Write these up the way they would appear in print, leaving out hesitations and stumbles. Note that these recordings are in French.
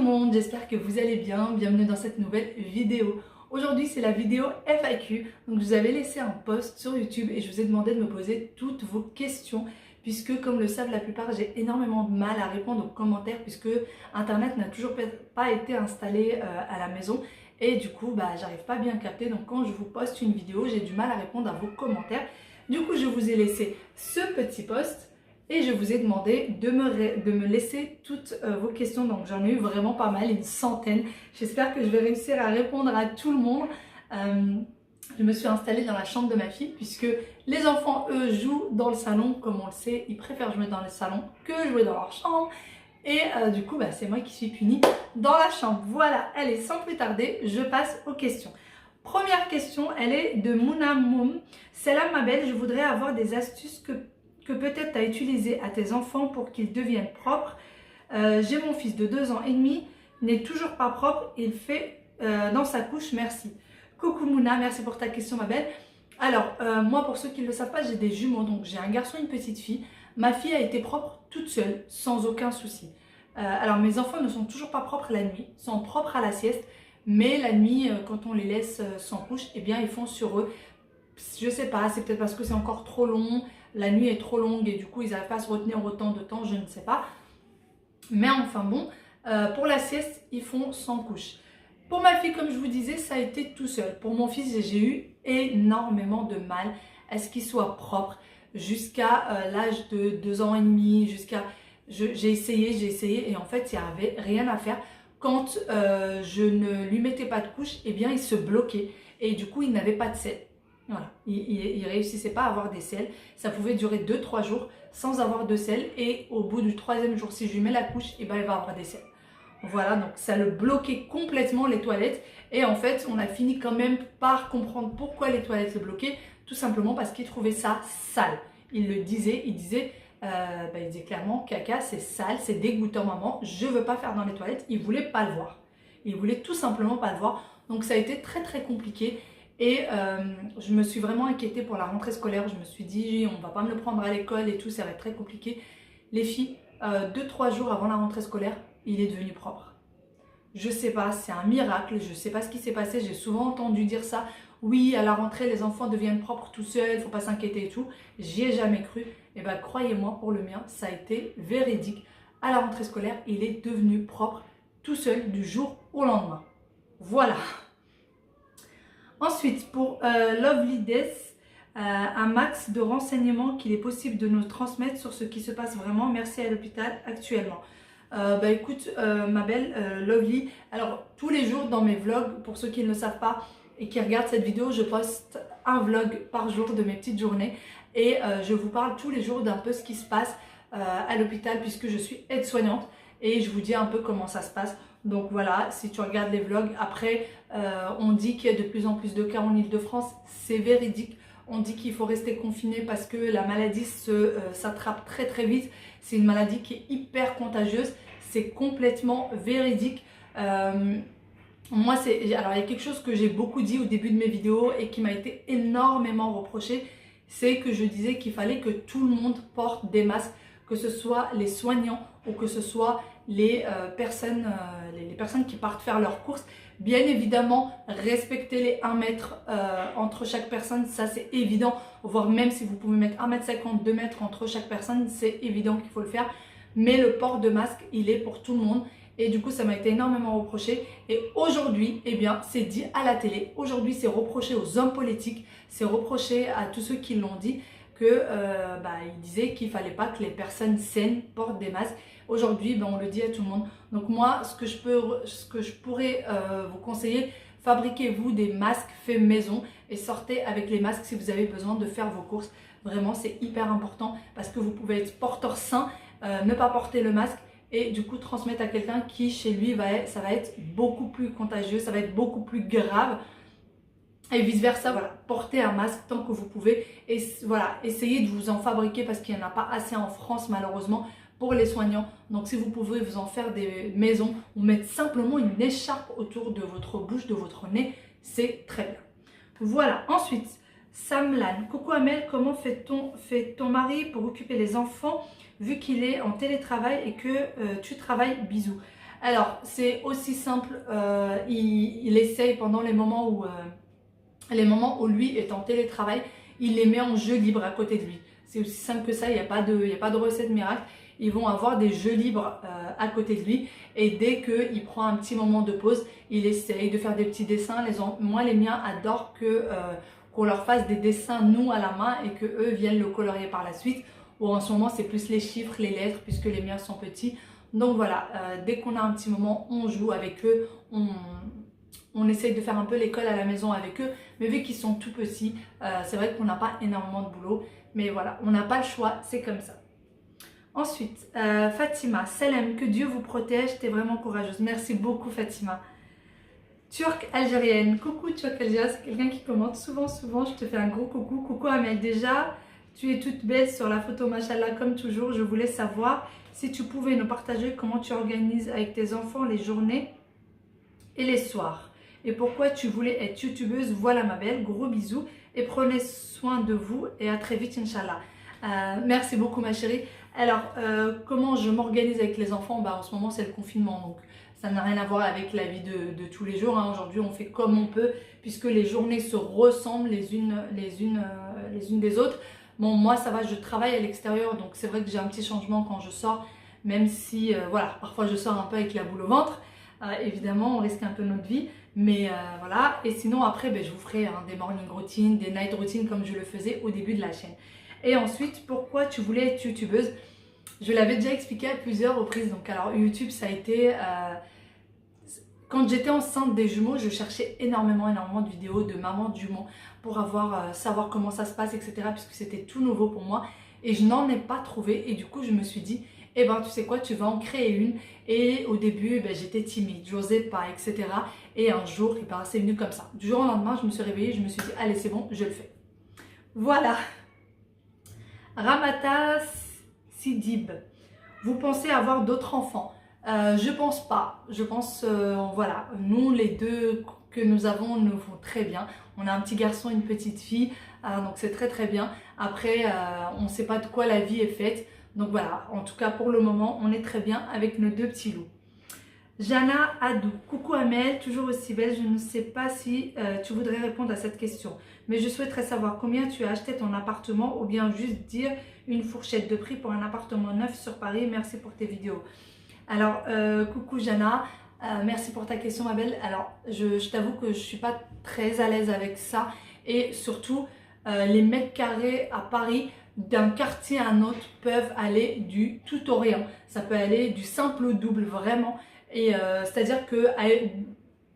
monde, j'espère que vous allez bien, bienvenue dans cette nouvelle vidéo. Aujourd'hui c'est la vidéo FAQ, donc je vous avais laissé un post sur YouTube et je vous ai demandé de me poser toutes vos questions puisque comme le savent la plupart j'ai énormément de mal à répondre aux commentaires puisque internet n'a toujours pas été installé à la maison et du coup j'arrive pas bien à capter, donc quand je vous poste une vidéo j'ai du mal à répondre à vos commentaires. Du coup je vous ai laissé ce petit post et je vous ai demandé de me laisser toutes vos questions. Donc j'en ai eu vraiment pas mal, une centaine. J'espère que je vais réussir à répondre à tout le monde. Je me suis installée dans la chambre de ma fille puisque les enfants, eux, jouent dans le salon. Comme on le sait, ils préfèrent jouer dans le salon que jouer dans leur chambre. Et du coup, c'est moi qui suis punie dans la chambre. Voilà, allez, sans plus tarder, je passe aux questions. Première question, elle est de Mouna Moum. C'est là, ma belle, je voudrais avoir des astuces que peut-être tu as utilisé à tes enfants pour qu'ils deviennent propres. J'ai mon fils de 2 ans et demi, n'est toujours pas propre, il fait dans sa couche, merci. Coucou Mouna, merci pour ta question ma belle. Alors, moi pour ceux qui ne le savent pas, j'ai des jumeaux, donc j'ai un garçon et une petite fille. Ma fille a été propre toute seule, sans aucun souci. Alors mes enfants ne sont toujours pas propres la nuit, sont propres à la sieste, mais la nuit, quand on les laisse sans couche, eh bien ils font sur eux. Je sais pas, c'est peut-être parce que c'est encore trop long, la nuit est trop longue et du coup ils n'arrivent pas à se retenir autant de temps, je ne sais pas. Mais enfin bon, pour la sieste, ils font sans couche. Pour ma fille, comme je vous disais, ça a été tout seul. Pour mon fils, j'ai eu énormément de mal à ce qu'il soit propre jusqu'à l'âge de 2 ans et demi, j'ai essayé et en fait, il n'y avait rien à faire. Quand je ne lui mettais pas de couche, eh bien il se bloquait et du coup il n'avait pas de selle. Voilà, il réussissait pas à avoir des selles. Ça pouvait durer 2-3 jours sans avoir de selles. Et au bout du 3e jour, si je lui mets la couche, il va avoir des selles. Voilà, donc ça le bloquait complètement les toilettes. Et en fait, on a fini quand même par comprendre pourquoi les toilettes le bloquaient. Tout simplement parce qu'il trouvait ça sale. Il le disait, il disait clairement, caca c'est sale, c'est dégoûtant maman, je veux pas faire dans les toilettes. Il voulait pas le voir. Il voulait tout simplement pas le voir. Donc ça a été très très compliqué. Et je me suis vraiment inquiétée pour la rentrée scolaire. Je me suis dit, on va pas me le prendre à l'école et tout, ça va être très compliqué. Les filles, 2-3 jours avant la rentrée scolaire, il est devenu propre. Je sais pas, c'est un miracle, je sais pas ce qui s'est passé. J'ai souvent entendu dire ça. Oui, à la rentrée, les enfants deviennent propres tout seuls, faut pas s'inquiéter et tout. J'y ai jamais cru. Et croyez-moi, pour le mien, ça a été véridique. À la rentrée scolaire, il est devenu propre tout seul du jour au lendemain. Voilà. Ensuite, pour Lovely Death, un max de renseignements qu'il est possible de nous transmettre sur ce qui se passe vraiment. Merci à l'hôpital actuellement. Écoute, ma belle Lovely, alors tous les jours dans mes vlogs, pour ceux qui ne le savent pas et qui regardent cette vidéo, je poste un vlog par jour de mes petites journées et je vous parle tous les jours d'un peu ce qui se passe à l'hôpital puisque je suis aide-soignante et je vous dis un peu comment ça se passe. Donc voilà, si tu regardes les vlogs, après on dit qu'il y a de plus en plus de cas en Ile-de-France, c'est véridique. On dit qu'il faut rester confiné parce que la maladie s'attrape très très vite. C'est une maladie qui est hyper contagieuse, c'est complètement véridique. Moi, alors il y a quelque chose que j'ai beaucoup dit au début de mes vidéos et qui m'a été énormément reproché, c'est que je disais qu'il fallait que tout le monde porte des masques, que ce soit les soignants ou que ce soit les personnes qui partent faire leurs courses. Bien évidemment, respectez les 1 mètre entre chaque personne, ça c'est évident. Voire même si vous pouvez mettre 1,50 m, 2 mètres entre chaque personne, c'est évident qu'il faut le faire. Mais le port de masque, il est pour tout le monde. Et du coup, ça m'a été énormément reproché. Et aujourd'hui, eh bien, c'est dit à la télé. Aujourd'hui, c'est reproché aux hommes politiques, c'est reproché à tous ceux qui l'ont dit que ils disaient qu'il ne fallait pas que les personnes saines portent des masques. Aujourd'hui, on le dit à tout le monde. Donc moi, ce que je pourrais vous conseiller, fabriquez-vous des masques faits maison et sortez avec les masques si vous avez besoin de faire vos courses. Vraiment, c'est hyper important parce que vous pouvez être porteur sain, ne pas porter le masque et du coup transmettre à quelqu'un qui chez lui, ça va être beaucoup plus contagieux, ça va être beaucoup plus grave. Et vice versa, voilà, portez un masque tant que vous pouvez. Et voilà, essayez de vous en fabriquer parce qu'il n'y en a pas assez en France malheureusement pour les soignants. Donc si vous pouvez vous en faire des maisons ou mettre simplement une écharpe autour de votre bouche, de votre nez, c'est très bien. Voilà, ensuite, Samlan. Coucou Amel, comment fait ton mari pour occuper les enfants vu qu'il est en télétravail et que tu travailles? Bisous. Alors, c'est aussi simple, il essaye pendant les moments où lui est en télétravail, il les met en jeu libre à côté de lui. C'est aussi simple que ça, il n'y a pas de recette miracle. Ils vont avoir des jeux libres à côté de lui et dès qu'il prend un petit moment de pause, il essaye de faire des petits dessins. Moi, les miens adorent qu'on leur fasse des dessins nous à la main et qu'eux viennent le colorier par la suite. Ou en ce moment, c'est plus les chiffres, les lettres puisque les miens sont petits. Donc voilà, dès qu'on a un petit moment, on joue avec eux, on essaye de faire un peu l'école à la maison avec eux, mais vu qu'ils sont tout petits, c'est vrai qu'on n'a pas énormément de boulot, mais voilà, on n'a pas le choix, c'est comme ça. Ensuite, Fatima, Salem, que Dieu vous protège, t'es vraiment courageuse. Merci beaucoup Fatima. Turque algérienne, coucou Turque algérienne, c'est quelqu'un qui commente souvent, je te fais un gros coucou. Coucou Amel, déjà, tu es toute belle sur la photo, machallah, comme toujours. Je voulais savoir si tu pouvais nous partager comment tu organises avec tes enfants les journées et les soirs. Et pourquoi tu voulais être youtubeuse. Voilà ma belle, gros bisous et prenez soin de vous et à très vite Inch'Allah. Merci beaucoup ma chérie. Alors, comment je m'organise avec les enfants? En ce moment c'est le confinement, donc ça n'a rien à voir avec la vie de tous les jours. Aujourd'hui on fait comme on peut puisque les journées se ressemblent les unes des autres. Bon, moi ça va, je travaille à l'extérieur, donc c'est vrai que j'ai un petit changement quand je sors, même si voilà, parfois je sors un peu avec la boule au ventre. Évidemment on risque un peu notre vie, mais voilà. Et sinon après je vous ferai des morning routines, des night routines comme je le faisais au début de la chaîne. Et ensuite, pourquoi tu voulais être youtubeuse? Je l'avais déjà expliqué à plusieurs reprises. Donc alors YouTube ça a été quand j'étais enceinte des jumeaux, je cherchais énormément de vidéos de maman de jumeaux pour savoir comment ça se passe, etc. puisque c'était tout nouveau pour moi et je n'en ai pas trouvé. Et du coup je me suis dit, eh ben tu sais quoi, tu vas en créer une. Et au début j'étais timide, j'osais pas, etc. Et un jour c'est venu comme ça. Du jour au lendemain je me suis réveillée, je me suis dit allez c'est bon, je le fais. Voilà. Ramata Sidib, vous pensez avoir d'autres enfants? Je pense pas. Je pense, voilà, nous les deux que nous avons nous vont très bien. On a un petit garçon et une petite fille, donc c'est très très bien. Après, on ne sait pas de quoi la vie est faite. Donc voilà, en tout cas pour le moment, on est très bien avec nos deux petits loups. Jana Adou, coucou Amel, toujours aussi belle. Je ne sais pas si tu voudrais répondre à cette question, mais je souhaiterais savoir combien tu as acheté ton appartement ou bien juste dire une fourchette de prix pour un appartement neuf sur Paris. Merci pour tes vidéos. Alors, coucou Jana, merci pour ta question ma belle. Alors, je t'avoue que je ne suis pas très à l'aise avec ça et surtout, les mètres carrés à Paris, d'un quartier à un autre peuvent aller du tout au rien. Ça peut aller du simple au double, vraiment. Et c'est-à-dire que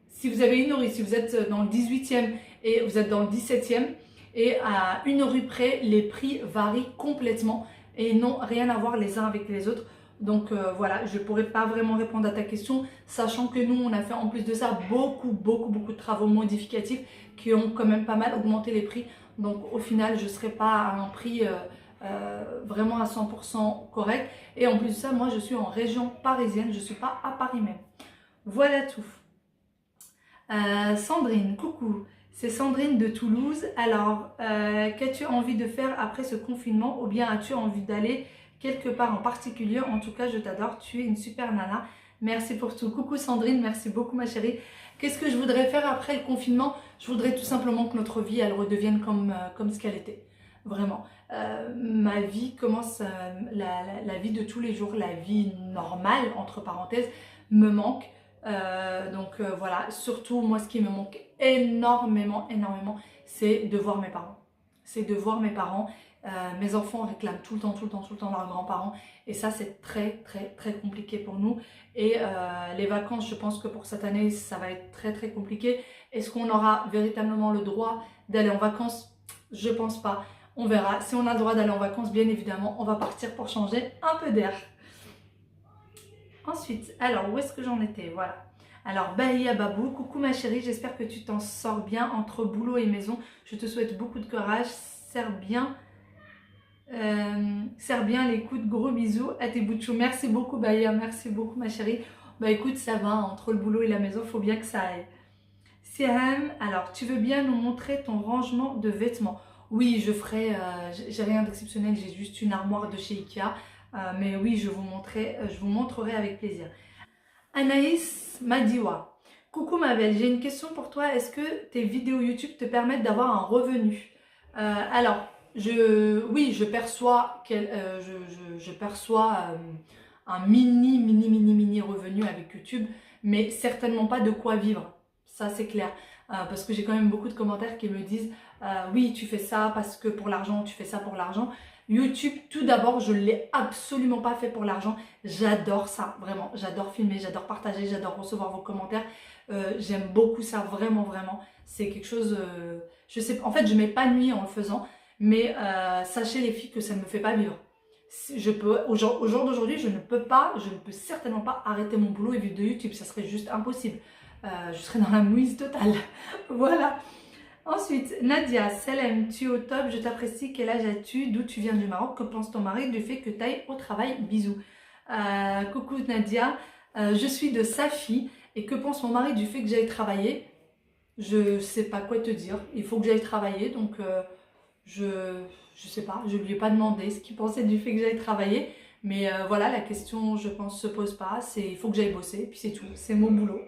si vous avez une rue, si vous êtes dans le 18e et vous êtes dans le 17e, et à une rue près, les prix varient complètement et n'ont rien à voir les uns avec les autres. Donc voilà, je ne pourrais pas vraiment répondre à ta question, sachant que nous, on a fait en plus de ça beaucoup de travaux modificatifs qui ont quand même pas mal augmenté les prix. Donc au final, je ne serai pas à un prix vraiment à 100% correct. Et en plus de ça, moi, je suis en région parisienne, je ne suis pas à Paris même. Voilà tout. Sandrine, coucou. C'est Sandrine de Toulouse. Alors, qu'as-tu envie de faire après ce confinement ou bien as-tu envie d'aller quelque part en particulier? En tout cas, je t'adore, tu es une super nana. Merci pour tout. Coucou Sandrine, merci beaucoup ma chérie. Qu'est-ce que je voudrais faire après le confinement? Je voudrais tout simplement que notre vie, elle redevienne comme ce qu'elle était. Vraiment. Ma vie commence, la vie de tous les jours, la vie normale, entre parenthèses, me manque. Voilà, surtout moi ce qui me manque énormément, c'est de voir mes parents. C'est de voir mes parents. Mes enfants réclament tout le temps leurs grands-parents et ça c'est très compliqué pour nous. Et les vacances, je pense que pour cette année ça va être très compliqué. Est-ce qu'on aura véritablement le droit d'aller en vacances? Je pense pas. On verra. Si on a le droit d'aller en vacances, bien évidemment, on va partir pour changer un peu d'air. Ensuite, alors où est-ce que j'en étais? Voilà. Alors Bahia Babou, coucou ma chérie, j'espère que tu t'en sors bien entre boulot et maison. Je te souhaite beaucoup de courage, serre bien les coudes, gros bisous à tes bouts de chou. Merci beaucoup Bahia, merci beaucoup ma chérie. Bah écoute, ça va, entre le boulot et la maison, faut bien que ça aille. Siam, alors tu veux bien nous montrer ton rangement de vêtements? Oui, je ferai, j'ai rien d'exceptionnel, j'ai juste une armoire de chez Ikea. Mais oui, je vous montrerai avec plaisir. Anaïs Madiwa. Coucou ma belle, j'ai une question pour toi. Est-ce que tes vidéos YouTube te permettent d'avoir un revenu? Alors, oui, je perçois, je perçois un mini revenu avec YouTube, mais certainement pas de quoi vivre. Ça, c'est clair. Parce que j'ai quand même beaucoup de commentaires qui me disent oui, tu fais ça parce que pour l'argent, tu fais ça pour l'argent. YouTube, tout d'abord, je ne l'ai absolument pas fait pour l'argent. J'adore ça, vraiment. J'adore filmer, j'adore partager, j'adore recevoir vos commentaires. J'aime beaucoup ça, vraiment, vraiment. C'est quelque chose, je sais, en fait, je m'épanouis en le faisant. Mais sachez les filles que ça ne me fait pas vivre. Au jour d'aujourd'hui, je ne peux certainement pas arrêter mon boulot et vivre de YouTube. Ça serait juste impossible. Je serais dans la mouise totale. Voilà. Ensuite, Nadia, Salem, tu es au top, je t'apprécie, quel âge as-tu, d'où tu viens du Maroc, que pense ton mari du fait que tu ailles au travail, bisous. Coucou Nadia, je suis de Safi, et que pense mon mari du fait que j'aille travailler? Je sais pas quoi te dire, il faut que j'aille travailler, donc je sais pas, je lui ai pas demandé ce qu'il pensait du fait que j'aille travailler, mais voilà, la question je pense se pose pas, c'est il faut que j'aille bosser, puis c'est tout, c'est mon boulot.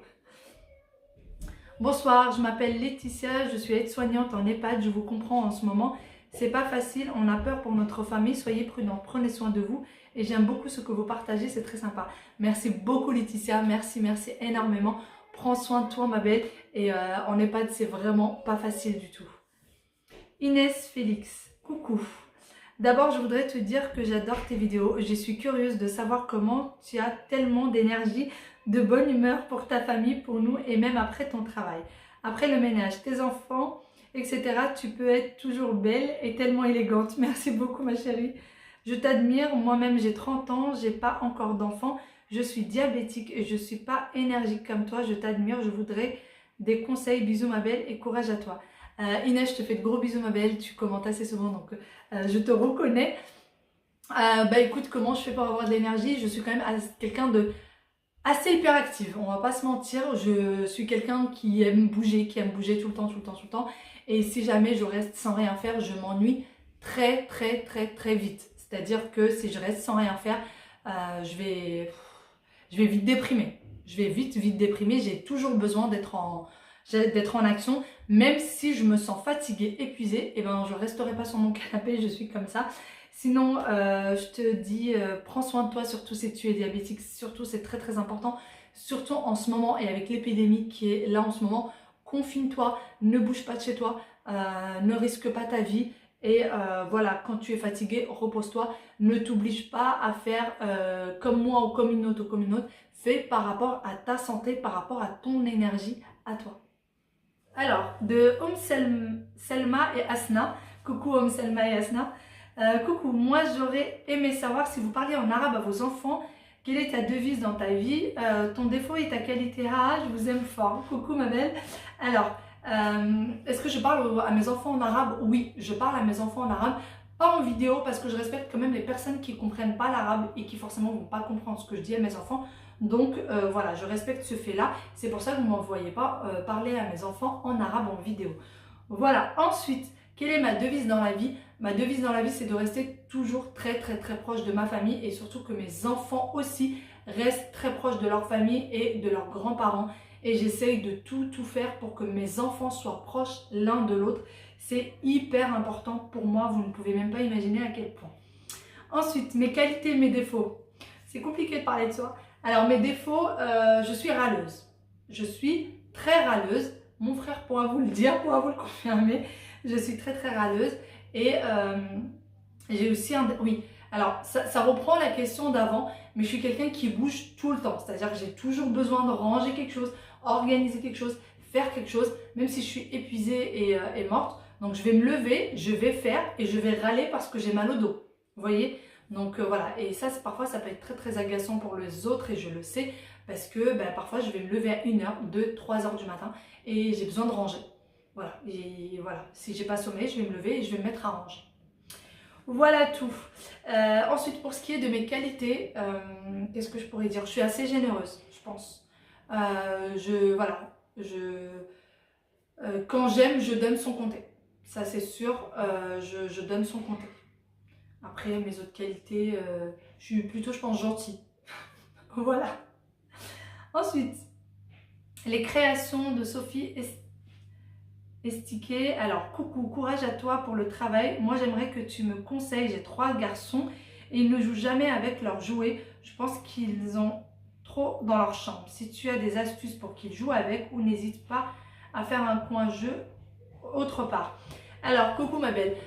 Bonsoir, je m'appelle Laetitia, je suis aide-soignante en EHPAD, je vous comprends en ce moment. C'est pas facile, on a peur pour notre famille, soyez prudents, prenez soin de vous et j'aime beaucoup ce que vous partagez, c'est très sympa. Merci beaucoup Laetitia, merci énormément. Prends soin de toi ma belle et en EHPAD c'est vraiment pas facile du tout. Inès Félix, coucou. D'abord je voudrais te dire que j'adore tes vidéos, je suis curieuse de savoir comment tu as tellement d'énergie, de bonne humeur pour ta famille, pour nous et même après ton travail. Après le ménage, tes enfants, etc. Tu peux être toujours belle et tellement élégante. Merci beaucoup ma chérie. Je t'admire, moi-même j'ai 30 ans, j'ai pas encore d'enfants, je suis diabétique et je suis pas énergique comme toi. Je t'admire, je voudrais des conseils. Bisous ma belle et courage à toi. Inès, je te fais de gros bisous ma belle, tu commentes assez souvent donc je te reconnais. Bah écoute, comment je fais pour avoir de l'énergie? Je suis quand même quelqu'un de assez hyperactive, on va pas se mentir. Je suis quelqu'un qui aime bouger tout le temps. Et si jamais je reste sans rien faire, je m'ennuie très vite. C'est-à-dire que si je reste sans rien faire, je vais vite déprimer. Je vais vite déprimer. J'ai toujours besoin d'être en action. Même si je me sens fatiguée, épuisée, et ben je resterai pas sur mon canapé, je suis comme ça. Sinon, je te dis, prends soin de toi, surtout si tu es diabétique, surtout c'est très important, surtout en ce moment et avec l'épidémie qui est là en ce moment, confine-toi, ne bouge pas de chez toi, ne risque pas ta vie et voilà, quand tu es fatigué, repose-toi, ne t'oblige pas à faire comme moi ou comme une autre, fais par rapport à ta santé, par rapport à ton énergie, à toi. Alors, de Selma et Asna, coucou Selma et Asna. Coucou, moi j'aurais aimé savoir si vous parliez en arabe à vos enfants, quelle est ta devise dans ta vie, ton défaut et ta qualité. Ah, je vous aime fort. Coucou ma belle. Alors, est-ce que je parle à mes enfants en arabe? Oui, je parle à mes enfants en arabe, pas en vidéo parce que je respecte quand même les personnes qui ne comprennent pas l'arabe et qui forcément ne vont pas comprendre ce que je dis à mes enfants. Donc voilà, je respecte ce fait-là. C'est pour ça que vous ne m'envoyez pas parler à mes enfants en arabe en vidéo. Voilà, ensuite, quelle est ma devise dans la vie? Ma devise dans la vie, c'est de rester toujours très proche de ma famille et surtout que mes enfants aussi restent très proches de leur famille et de leurs grands-parents. Et j'essaye de tout faire pour que mes enfants soient proches l'un de l'autre. C'est hyper important pour moi, vous ne pouvez même pas imaginer à quel point. Ensuite, mes qualités et mes défauts. C'est compliqué de parler de soi. Alors mes défauts, je suis râleuse. Je suis très râleuse. Mon frère pourra vous le dire, pourra vous le confirmer. Je suis très râleuse. Et j'ai aussi un... Oui, alors ça reprend la question d'avant, mais je suis quelqu'un qui bouge tout le temps. C'est-à-dire que j'ai toujours besoin de ranger quelque chose, organiser quelque chose, faire quelque chose, même si je suis épuisée et morte. Donc je vais me lever, je vais faire et je vais râler parce que j'ai mal au dos. Vous voyez? Donc voilà, et ça parfois ça peut être très agaçant pour les autres et je le sais parce que parfois je vais me lever à 1h, 2, 3h du matin et j'ai besoin de ranger. Voilà, et voilà, si j'ai pas sommeil, je vais me lever et je vais me mettre à ranger. Voilà tout. Ensuite, pour ce qui est de mes qualités, qu'est-ce que je pourrais dire? Je suis assez généreuse, je pense. Quand j'aime, je donne sans compter. Ça c'est sûr, je donne sans compter. Après, mes autres qualités, je suis plutôt, je pense, gentille. Voilà. Ensuite, les créations de Sophie Estiquet. Alors, coucou, courage à toi pour le travail. Moi, j'aimerais que tu me conseilles. J'ai 3 garçons et ils ne jouent jamais avec leurs jouets. Je pense qu'ils ont trop dans leur chambre. Si tu as des astuces pour qu'ils jouent avec, ou n'hésite pas à faire un coin jeu autre part. Alors, coucou ma belle,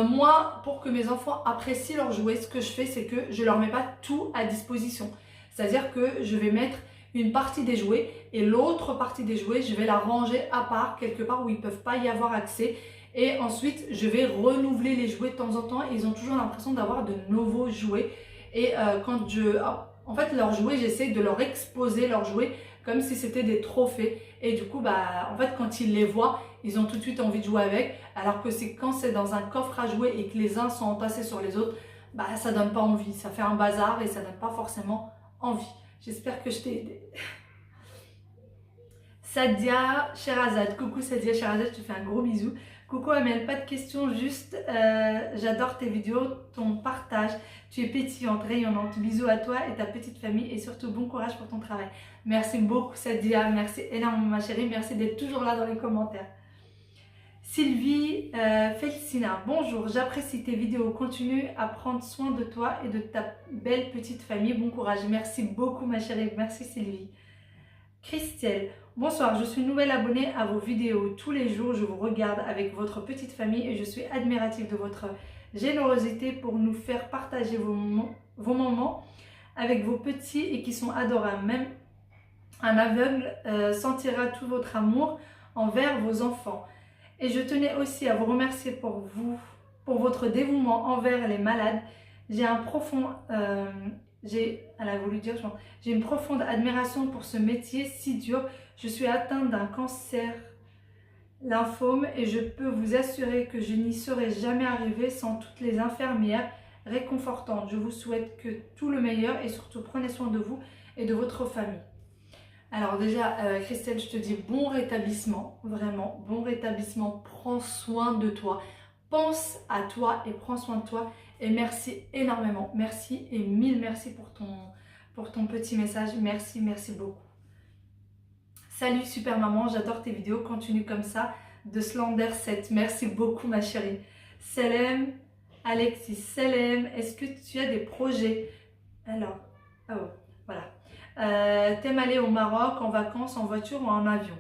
moi, pour que mes enfants apprécient leurs jouets, ce que je fais, c'est que je leur mets pas tout à disposition. C'est-à-dire que je vais mettre une partie des jouets et l'autre partie des jouets, je vais la ranger à part, quelque part où ils ne peuvent pas y avoir accès. Et ensuite, je vais renouveler les jouets de temps en temps. Ils ont toujours l'impression d'avoir de nouveaux jouets. Et en fait, leurs jouets, j'essaie de leur exposer leurs jouets comme si c'était des trophées. Et du coup, en fait, quand ils les voient, ils ont tout de suite envie de jouer avec. Alors que quand c'est dans un coffre à jouer et que les uns sont entassés sur les autres, ça donne pas envie. Ça fait un bazar et ça donne pas forcément envie. J'espère que je t'ai aidé. Sadia Sherazade. Coucou Sadia Sherazade, je te fais un gros bisou. Coucou Amel, pas de questions, juste j'adore tes vidéos, ton partage. Tu es pétillante, rayonnante. Bisous à toi et ta petite famille et surtout bon courage pour ton travail. Merci beaucoup Sadia, merci énormément ma chérie, merci d'être toujours là dans les commentaires. Sylvie Felicina, bonjour, j'apprécie tes vidéos, continue à prendre soin de toi et de ta belle petite famille, bon courage. Merci beaucoup ma chérie, merci Sylvie. Christelle, bonsoir, je suis nouvelle abonnée à vos vidéos. Tous les jours, je vous regarde avec votre petite famille et je suis admirative de votre générosité pour nous faire partager vos moments avec vos petits et qui sont adorables. Même un aveugle sentira tout votre amour envers vos enfants. Et je tenais aussi à vous remercier pour votre dévouement envers les malades. J'ai une profonde admiration pour ce métier si dur. Je suis atteinte d'un cancer lymphome et je peux vous assurer que je n'y serais jamais arrivée sans toutes les infirmières réconfortantes. Je vous souhaite que tout le meilleur et surtout prenez soin de vous et de votre famille. Alors déjà, Christelle, je te dis bon rétablissement, vraiment bon rétablissement, prends soin de toi, pense à toi et prends soin de toi et merci énormément, merci et mille merci pour ton petit message, merci beaucoup. Salut super maman, j'adore tes vidéos, continue comme ça, de Slender 7, merci beaucoup ma chérie. Selem, Alexis, Selem, est-ce que tu as des projets? Alors, voilà. T'aimes aller au Maroc en vacances, en voiture ou en avion?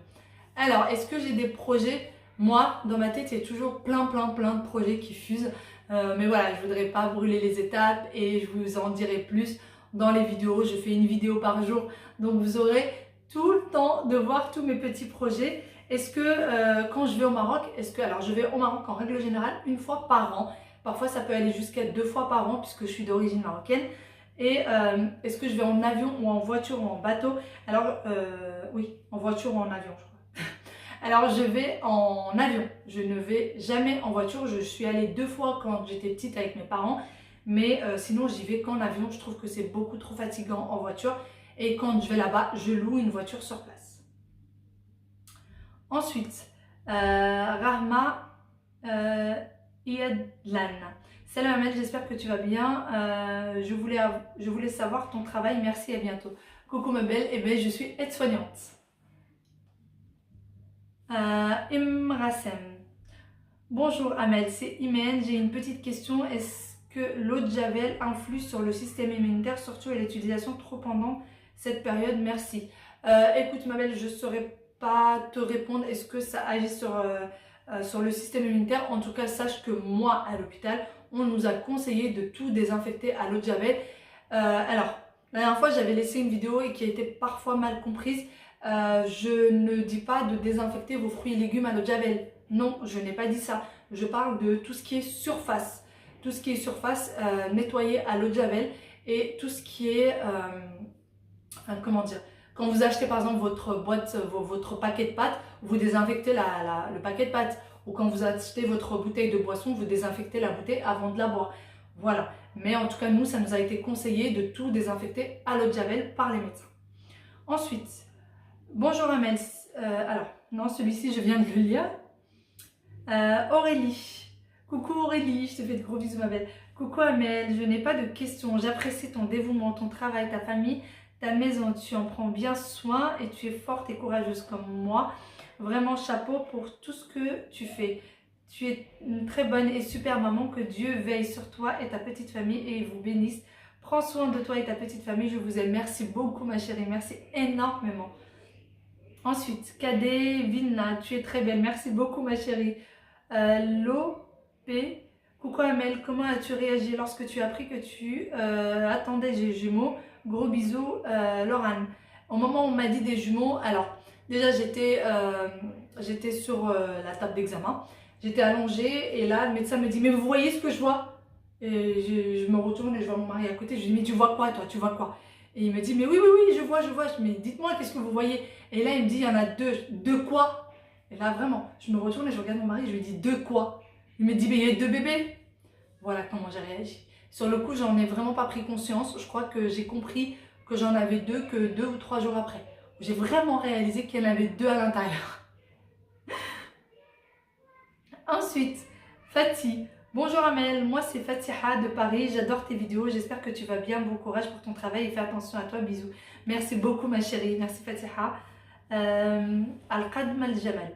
Alors, est-ce que j'ai des projets? Moi, dans ma tête, il y a toujours plein de projets qui fusent. Mais voilà, je voudrais pas brûler les étapes et je vous en dirai plus dans les vidéos. Je fais une vidéo par jour, donc vous aurez tout le temps de voir tous mes petits projets. Est-ce que quand je vais au Maroc, alors je vais au Maroc en règle générale une fois par an. Parfois, ça peut aller jusqu'à 2 fois par an puisque je suis d'origine marocaine. Et est-ce que je vais en avion ou en voiture ou en bateau? Alors, oui, en voiture ou en avion, je crois. Alors, je vais en avion. Je ne vais jamais en voiture. Je suis allée 2 fois quand j'étais petite avec mes parents. Mais sinon, j'y vais qu'en avion. Je trouve que c'est beaucoup trop fatigant en voiture. Et quand je vais là-bas, je loue une voiture sur place. Ensuite, Rahma Iadlan. Salut Amel, j'espère que tu vas bien. Je voulais savoir ton travail, merci, à bientôt. Coucou ma belle, eh bien, je suis aide-soignante. Imrasem. Bonjour Amel, c'est Imen, j'ai une petite question. Est-ce que l'eau de Javel influe sur le système immunitaire, surtout à l'utilisation trop pendant cette période? Merci. Écoute ma belle, je ne saurais pas te répondre. Est-ce que ça agit sur le système immunitaire? En tout cas, sache que moi, à l'hôpital, on nous a conseillé de tout désinfecter à l'eau de Javel. Alors, la dernière fois, j'avais laissé une vidéo et qui a été parfois mal comprise. Je ne dis pas de désinfecter vos fruits et légumes à l'eau de Javel. Non, je n'ai pas dit ça. Je parle de tout ce qui est surface. Tout ce qui est surface, nettoyé à l'eau de Javel. Et tout ce qui est... comment dire? Quand vous achetez par exemple votre paquet de pâtes, vous désinfectez le paquet de pâtes. Ou quand vous achetez votre bouteille de boisson, vous désinfectez la bouteille avant de la boire. Voilà. Mais en tout cas, nous, ça nous a été conseillé de tout désinfecter à l'eau de Javel par les médecins. Ensuite, bonjour Amel. Alors, non, celui-ci, je viens de le lire. Aurélie. Coucou Aurélie, je te fais de gros bisous ma belle. Coucou Amel, je n'ai pas de questions. J'apprécie ton dévouement, ton travail, ta famille, ta maison. Tu en prends bien soin et tu es forte et courageuse comme moi. Vraiment chapeau pour tout ce que tu fais. Tu es une très bonne et super maman. Que Dieu veille sur toi et ta petite famille et vous bénisse. Prends soin de toi et ta petite famille. Je vous aime. Merci beaucoup ma chérie. Merci énormément. Ensuite, Cadet Vinna, tu es très belle. Merci beaucoup ma chérie. Lopé. Coucou Amel, comment as-tu réagi lorsque tu as appris que tu attendais des jumeaux? Gros bisous, Laurane. Au moment où on m'a dit des jumeaux, alors déjà j'étais sur la table d'examen, j'étais allongée et là le médecin me dit mais vous voyez ce que je vois? Et je me retourne et je vois mon mari à côté, je lui dis mais tu vois quoi toi, tu vois quoi? Et il me dit mais oui oui oui je vois, je mais dites-moi qu'est-ce que vous voyez? Et là il me dit il y en a deux, de quoi? Et là vraiment, je me retourne et je regarde mon mari et je lui dis de quoi? Il me dit mais il y a deux bébés. Voilà comment j'ai réagi. Sur le coup, j'en ai vraiment pas pris conscience. Je crois que j'ai compris que j'en avais deux que 2 ou 3 jours après. J'ai vraiment réalisé qu'il y en avait 2 à l'intérieur. Ensuite, Fatih. Bonjour Amel, moi c'est Fatiha de Paris. J'adore tes vidéos. J'espère que tu vas bien. Bon courage pour ton travail et fais attention à toi. Bisous. Merci beaucoup ma chérie. Merci Fatiha. Al-Qadm al-Jamal.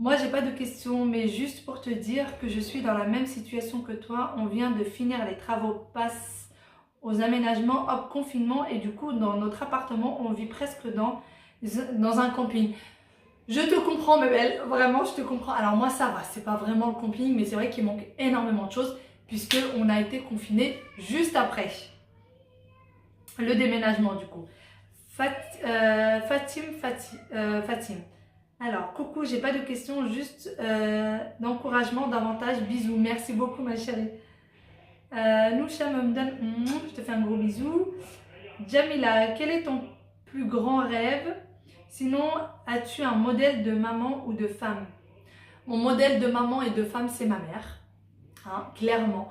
Moi, j'ai pas de questions, mais juste pour te dire que je suis dans la même situation que toi. On vient de finir les travaux, passe aux aménagements, hop, confinement. Et du coup, dans notre appartement, on vit presque dans un camping. Je te comprends, ma belle. Vraiment, je te comprends. Alors moi, ça va. C'est pas vraiment le camping, mais c'est vrai qu'il manque énormément de choses puisqu'on a été confinés juste après le déménagement, du coup. Fatim. Alors, coucou, j'ai pas de questions, juste d'encouragement davantage. Bisous, merci beaucoup ma chérie. Noucha Momdan, je te fais un gros bisou. Jamila, quel est ton plus grand rêve? Sinon, as-tu un modèle de maman ou de femme? Mon modèle de maman et de femme, c'est ma mère. Hein, clairement,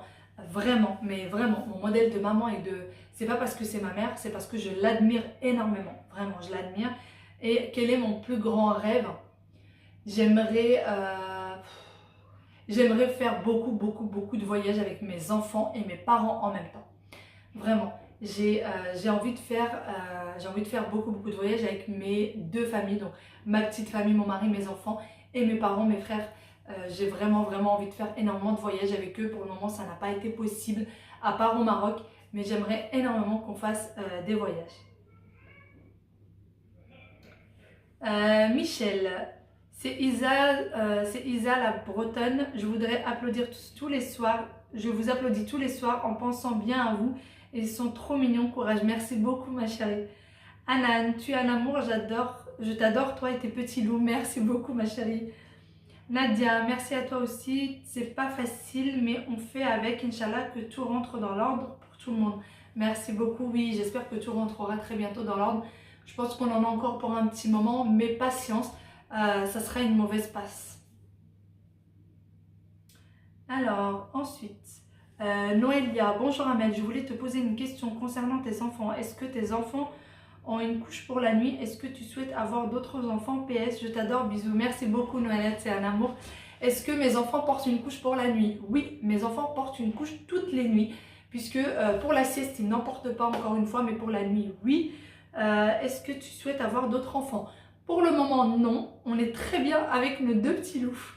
vraiment, mais vraiment, mon modèle de maman et de... C'est pas parce que c'est ma mère, c'est parce que je l'admire énormément. Vraiment, je l'admire. Et quel est mon plus grand rêve? J'aimerais faire beaucoup de voyages avec mes enfants et mes parents en même temps. Vraiment, j'ai envie de faire beaucoup de voyages avec mes 2 familles, donc ma petite famille, mon mari, mes enfants et mes parents, mes frères. J'ai vraiment envie de faire énormément de voyages avec eux. Pour le moment, ça n'a pas été possible, à part au Maroc, mais j'aimerais énormément qu'on fasse des voyages. Michel, c'est Isa la Bretonne. Je voudrais applaudir tous les soirs. Je vous applaudis tous les soirs en pensant bien à vous. Ils sont trop mignons, courage. Merci beaucoup ma chérie. Anan, tu es un amour, j'adore. Je t'adore toi et tes petits loups. Merci beaucoup ma chérie. Nadia, merci à toi aussi. C'est pas facile, mais on fait avec. Inch'Allah que tout rentre dans l'ordre pour tout le monde. Merci beaucoup. Oui, j'espère que tout rentrera très bientôt dans l'ordre. Je pense qu'on en a encore pour un petit moment, mais patience, ça sera une mauvaise passe. Alors, ensuite, Noélia, bonjour Amel, je voulais te poser une question concernant tes enfants. Est-ce que tes enfants ont une couche pour la nuit? Est-ce que tu souhaites avoir d'autres enfants? PS, je t'adore, bisous. Merci beaucoup Noélia, c'est un amour. Est-ce que mes enfants portent une couche pour la nuit? Oui, mes enfants portent une couche toutes les nuits, puisque pour la sieste, ils n'en portent pas encore une fois, mais pour la nuit, oui. Est-ce que tu souhaites avoir d'autres enfants? Pour le moment, non. On est très bien avec nos 2 petits loups.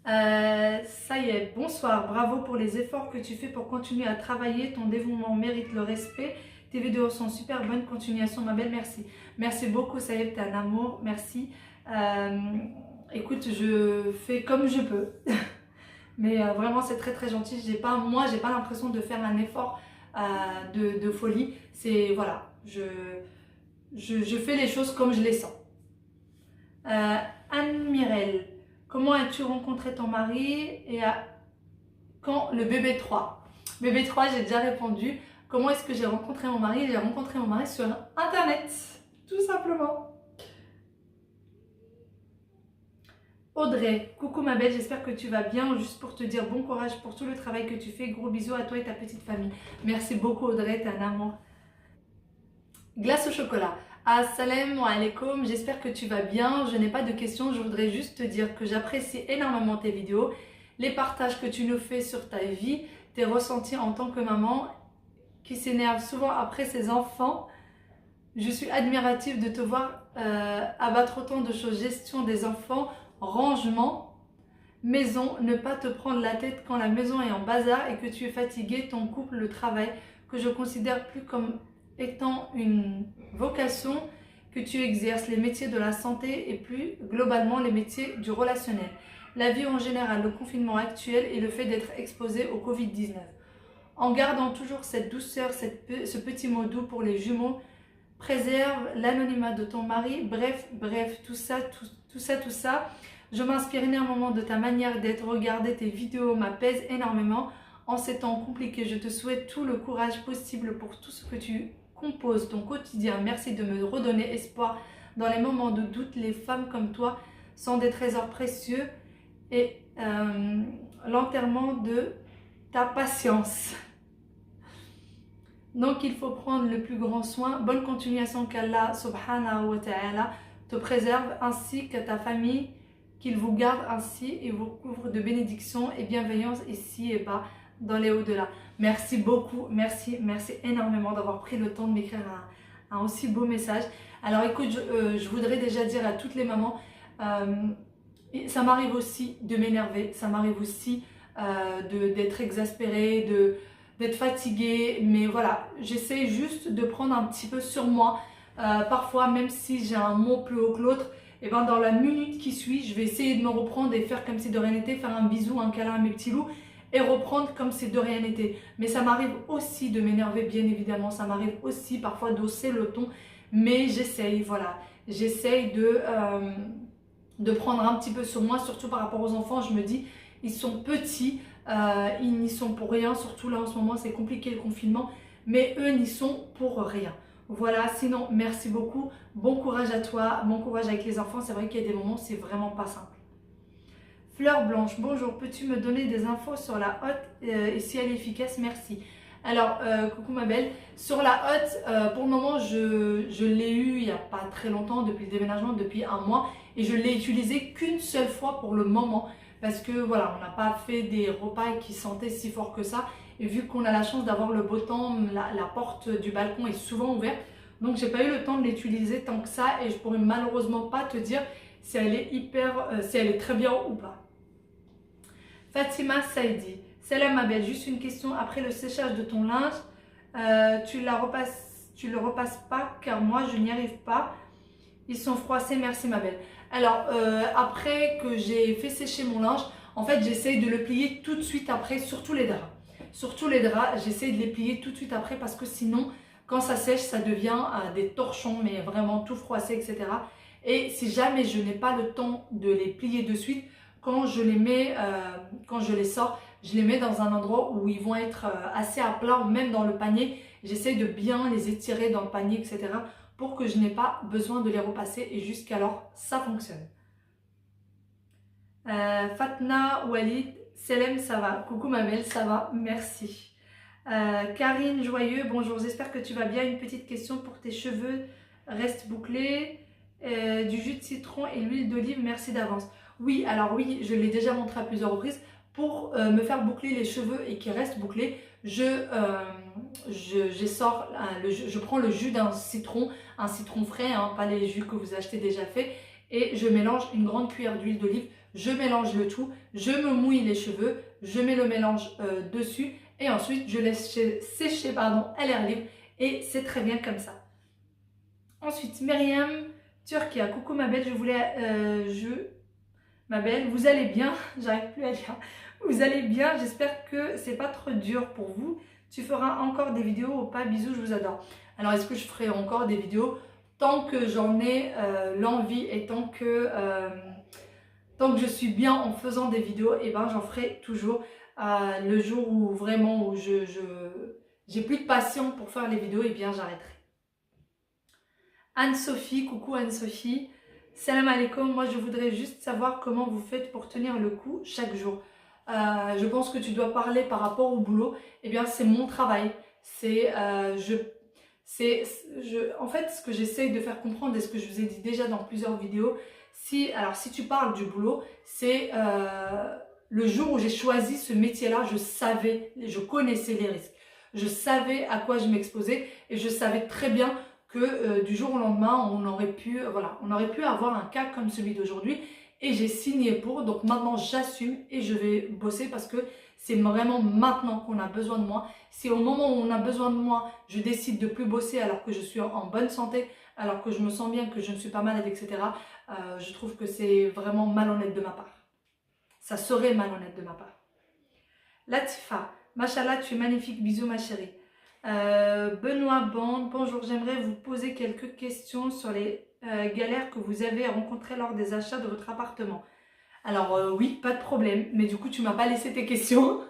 Ça y est, bonsoir. Bravo pour les efforts que tu fais pour continuer à travailler. Ton dévouement mérite le respect. Tes vidéos sont super bonnes. Continuation, ma belle. Merci. Merci beaucoup, ça y est, t'es un amour. Merci. Écoute, je fais comme je peux. Mais vraiment, c'est très gentil. Moi, j'ai pas l'impression de faire un effort de folie. C'est voilà, je fais les choses comme je les sens. Anne Mirel, comment as-tu rencontré ton mari et quand le bébé 3? Bébé 3, j'ai déjà répondu. Comment est-ce que j'ai rencontré mon mari? J'ai rencontré mon mari sur internet, tout simplement. Audrey, coucou ma belle, j'espère que tu vas bien. Juste pour te dire bon courage pour tout le travail que tu fais. Gros bisous à toi et ta petite famille. Merci beaucoup Audrey, t'es un amour. Glace au chocolat. Assalamu alaikum, j'espère que tu vas bien. Je n'ai pas de questions, je voudrais juste te dire que j'apprécie énormément tes vidéos, les partages que tu nous fais sur ta vie, tes ressentis en tant que maman qui s'énerve souvent après ses enfants. Je suis admirative de te voir abattre autant de choses. Gestion des enfants, rangement, maison, ne pas te prendre la tête quand la maison est en bazar et que tu es fatigué, ton couple, le travail, que je considère plus comme étant une vocation que tu exerces, les métiers de la santé et plus globalement les métiers du relationnel. La vie en général, le confinement actuel et le fait d'être exposé au Covid-19. En gardant toujours cette douceur, ce petit mot doux pour les jumeaux, préserve l'anonymat de ton mari, bref, tout ça. Je m'inspire énormément de ta manière d'être, regarder tes vidéos m'apaise énormément. En ces temps compliqués, je te souhaite tout le courage possible pour tout ce que tu composes, ton quotidien. Merci de me redonner espoir dans les moments de doute. Les femmes comme toi sont des trésors précieux et l'enterrement de ta patience. Donc il faut prendre le plus grand soin. Bonne continuation, qu'Allah subhanahu wa ta'ala te préserve ainsi que ta famille, qu'il vous garde ainsi et vous couvre de bénédictions et bienveillance ici et bas dans les au-delà. Merci beaucoup, merci énormément d'avoir pris le temps de m'écrire un aussi beau message. Alors écoute, je voudrais déjà dire à toutes les mamans, ça m'arrive aussi de m'énerver, ça m'arrive aussi d'être exaspérée, d'être fatiguée, mais voilà, j'essaie juste de prendre un petit peu sur moi. Parfois, même si j'ai un mot plus haut que l'autre, et ben dans la minute qui suit, je vais essayer de me reprendre et faire comme si de rien n'était, faire un bisou, un câlin à mes petits loups et reprendre comme si de rien n'était. Mais ça m'arrive aussi de m'énerver, bien évidemment, ça m'arrive aussi parfois d'hausser le ton, mais j'essaye, voilà, j'essaye de prendre un petit peu sur moi, surtout par rapport aux enfants. Je me dis, ils sont petits, ils n'y sont pour rien, surtout là en ce moment c'est compliqué le confinement, mais eux n'y sont pour rien. Voilà, sinon merci beaucoup, bon courage à toi, bon courage avec les enfants, c'est vrai qu'il y a des moments c'est vraiment pas simple. Fleur Blanche, bonjour, peux-tu me donner des infos sur la hotte et si elle est efficace? Merci. Alors, coucou ma belle, sur la hotte, pour le moment je l'ai eu il n'y a pas très longtemps, depuis le déménagement, depuis un mois, et je l'ai utilisé qu'une seule fois pour le moment, parce que voilà, on n'a pas fait des repas qui sentaient si fort que ça, et vu qu'on a la chance d'avoir le beau temps, la porte du balcon est souvent ouverte, donc j'ai pas eu le temps de l'utiliser tant que ça, et je pourrais malheureusement pas te dire si elle est si elle est très bien ou pas. Fatima Saidi, salam ma belle, juste une question, après le séchage de ton linge, tu le repasses pas car moi je n'y arrive pas, ils sont froissés, merci ma belle. Alors après que j'ai fait sécher mon linge, en fait j'essaye de le plier tout de suite après, surtout les draps. Surtout les draps, j'essaye de les plier tout de suite après parce que sinon quand ça sèche ça devient des torchons, mais vraiment tout froissé, etc. Et si jamais je n'ai pas le temps de les plier de suite, quand je les mets, quand je les sors, je les mets dans un endroit où ils vont être assez à plat ou même dans le panier. J'essaie de bien les étirer dans le panier, etc. pour que je n'ai pas besoin de les repasser et jusqu'alors ça fonctionne. Fatna Walid, Selem, ça va. Coucou ma belle, ça va, merci. Karine Joyeux, bonjour, j'espère que tu vas bien. Une petite question pour tes cheveux, restent bouclés, du jus de citron et l'huile d'olive, merci d'avance. Oui, alors oui, je l'ai déjà montré à plusieurs reprises. Pour me faire boucler les cheveux et qu'ils restent bouclés, je prends le jus d'un citron, un citron frais, hein, pas les jus que vous achetez déjà faits, et je mélange une grande cuillère d'huile d'olive, je mélange le tout, je me mouille les cheveux, je mets le mélange dessus et ensuite je laisse sécher à l'air libre et c'est très bien comme ça. Ensuite, Myriam Turquia, coucou ma belle, ma belle, vous allez bien, j'arrive plus à lire. Vous allez bien, j'espère que c'est pas trop dur pour vous. Tu feras encore des vidéos ou pas? Bisous, je vous adore. Alors, est-ce que je ferai encore des vidéos? Tant que j'en ai l'envie et tant que je suis bien en faisant des vidéos, et ben j'en ferai toujours. Le jour où vraiment où j'ai plus de passion pour faire les vidéos, et bien j'arrêterai. Anne-Sophie, coucou Anne-Sophie. Salam alaikum, moi je voudrais juste savoir comment vous faites pour tenir le coup chaque jour. Je pense que tu dois parler par rapport au boulot. Eh bien c'est mon travail. En fait ce que j'essaye de faire comprendre et ce que je vous ai dit déjà dans plusieurs vidéos, si tu parles du boulot, c'est le jour où j'ai choisi ce métier-là, je connaissais les risques. je savais à quoi je m'exposais et je savais très bien que du jour au lendemain, on aurait pu avoir un cas comme celui d'aujourd'hui et j'ai signé pour. Donc maintenant, j'assume et je vais bosser parce que c'est vraiment maintenant qu'on a besoin de moi. Si au moment où on a besoin de moi, je décide de plus bosser alors que je suis en bonne santé, alors que je me sens bien, que je ne suis pas malade, etc., je trouve que c'est vraiment malhonnête de ma part. Ça serait malhonnête de ma part. Latifa, Machallah, tu es magnifique, bisous ma chérie. Benoît Bande, bonjour, j'aimerais vous poser quelques questions sur les galères que vous avez rencontrées lors des achats de votre appartement. Alors oui, pas de problème, mais du coup tu m'as pas laissé tes questions.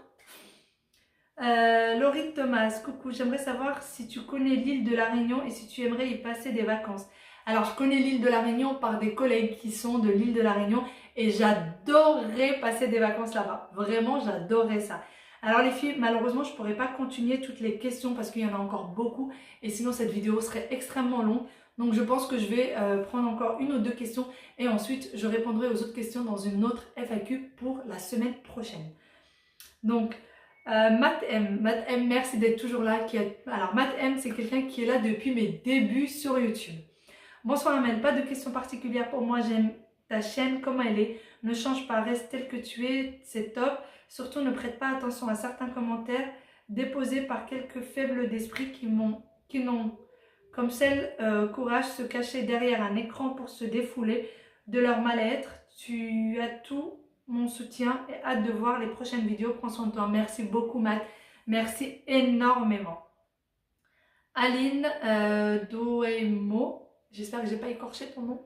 Laurie Thomas, coucou, j'aimerais savoir si tu connais l'île de la Réunion et si tu aimerais y passer des vacances. Alors je connais l'île de la Réunion par des collègues qui sont de l'île de la Réunion et j'adorerais passer des vacances là-bas. Vraiment, j'adorerais ça. Alors les filles, malheureusement, je ne pourrais pas continuer toutes les questions parce qu'il y en a encore beaucoup et sinon cette vidéo serait extrêmement longue. Donc je pense que je vais prendre encore une ou deux questions et ensuite je répondrai aux autres questions dans une autre FAQ pour la semaine prochaine. Donc, Matt M, merci d'être toujours là. Alors Matt M, c'est quelqu'un qui est là depuis mes débuts sur YouTube. Bonsoir Amel, pas de questions particulières pour moi, j'aime ta chaîne, comment elle est. Ne change pas, reste tel que tu es, c'est top. Surtout ne prête pas attention à certains commentaires déposés par quelques faibles d'esprit qui n'ont comme celle courage se cacher derrière un écran pour se défouler de leur mal-être. Tu as tout mon soutien et hâte de voir les prochaines vidéos. Prends soin de toi. Merci beaucoup Matt, merci énormément. Aline Doemo, j'espère que j'ai pas écorché ton nom.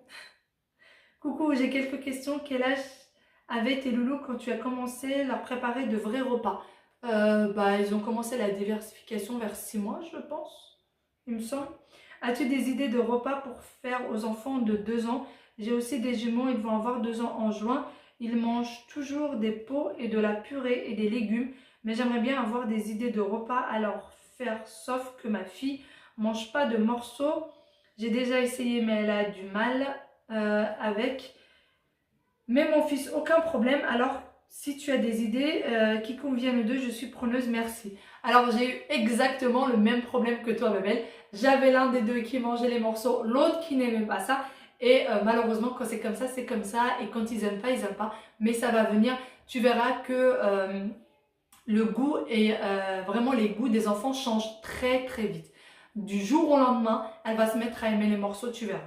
Coucou, j'ai quelques questions. Quel âge avaient tes loulous quand tu as commencé à leur préparer de vrais repas? Ils ont commencé la diversification vers 6 mois, je pense, il me semble. As-tu des idées de repas pour faire aux enfants de 2 ans? J'ai aussi des jumeaux, ils vont avoir 2 ans en juin. Ils mangent toujours des pots et de la purée et des légumes, mais j'aimerais bien avoir des idées de repas à leur faire, sauf que ma fille mange pas de morceaux. J'ai déjà essayé, mais elle a du mal avec. Mais mon fils, aucun problème. Alors, si tu as des idées qui conviennent aux deux, je suis preneuse, merci. Alors, j'ai eu exactement le même problème que toi, ma belle. J'avais l'un des deux qui mangeait les morceaux, l'autre qui n'aimait pas ça. Et malheureusement, quand c'est comme ça, c'est comme ça. Et quand ils n'aiment pas, ils n'aiment pas. Mais ça va venir. Tu verras que le goût et vraiment les goûts des enfants changent très très vite. Du jour au lendemain, elle va se mettre à aimer les morceaux, tu verras.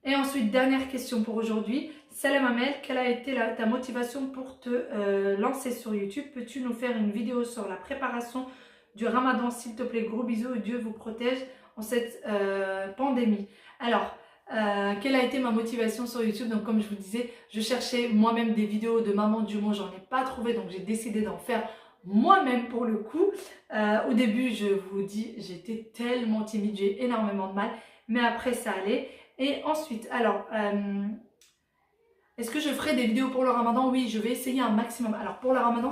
Et ensuite, dernière question pour aujourd'hui. Salam Amel, quelle a été ta motivation pour te lancer sur YouTube? Peux-tu nous faire une vidéo sur la préparation du Ramadan, s'il te plaît? Gros bisous et Dieu vous protège en cette pandémie. Alors, quelle a été ma motivation sur YouTube? Donc comme je vous disais, je cherchais moi-même des vidéos de maman du monde, j'en ai pas trouvé, donc j'ai décidé d'en faire moi-même pour le coup. Au début, je vous dis, j'étais tellement timide, j'ai énormément de mal, mais après ça allait. Et ensuite, alors, est-ce que je ferai des vidéos pour le Ramadan? Oui, je vais essayer un maximum. Alors pour le Ramadan,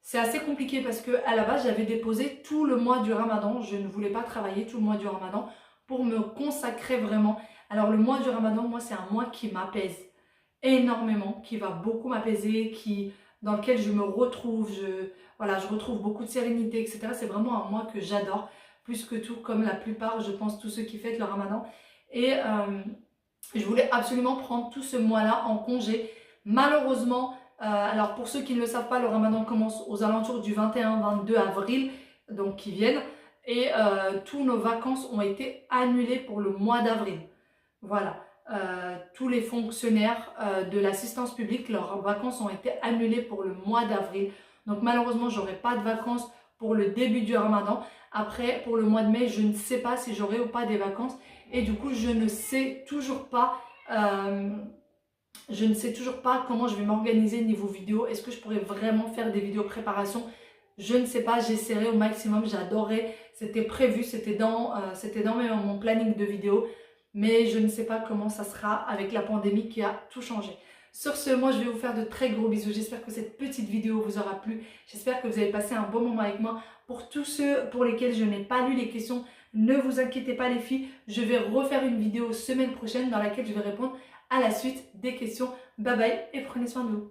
c'est assez compliqué parce que à la base, j'avais déposé tout le mois du Ramadan. Je ne voulais pas travailler tout le mois du Ramadan pour me consacrer vraiment. Alors le mois du Ramadan, moi, c'est un mois qui m'apaise énormément, qui va beaucoup m'apaiser, dans lequel je me retrouve, je retrouve beaucoup de sérénité, etc. C'est vraiment un mois que j'adore, plus que tout, comme la plupart, je pense, tous ceux qui fêtent le Ramadan. Et je voulais absolument prendre tout ce mois-là en congé. Malheureusement, alors pour ceux qui ne le savent pas, le Ramadan commence aux alentours du 21-22 avril, donc qui viennent. Et tous nos vacances ont été annulées pour le mois d'avril. Voilà. Tous les fonctionnaires de l'assistance publique, leurs vacances ont été annulées pour le mois d'avril. Donc malheureusement, j'aurai pas de vacances pour le début du Ramadan. Après, pour le mois de mai, je ne sais pas si j'aurai ou pas des vacances. Et du coup, je ne sais toujours pas comment je vais m'organiser niveau vidéo. Est-ce que je pourrais vraiment faire des vidéos préparation? Je ne sais pas, j'essaierai au maximum. J'adorais, c'était prévu, c'était dans mon planning de vidéos. Mais je ne sais pas comment ça sera avec la pandémie qui a tout changé. Sur ce, moi je vais vous faire de très gros bisous. J'espère que cette petite vidéo vous aura plu. J'espère que vous avez passé un bon moment avec moi. Pour tous ceux pour lesquels je n'ai pas lu les questions, ne vous inquiétez pas les filles. Je vais refaire une vidéo semaine prochaine dans laquelle je vais répondre à la suite des questions. Bye bye et prenez soin de vous.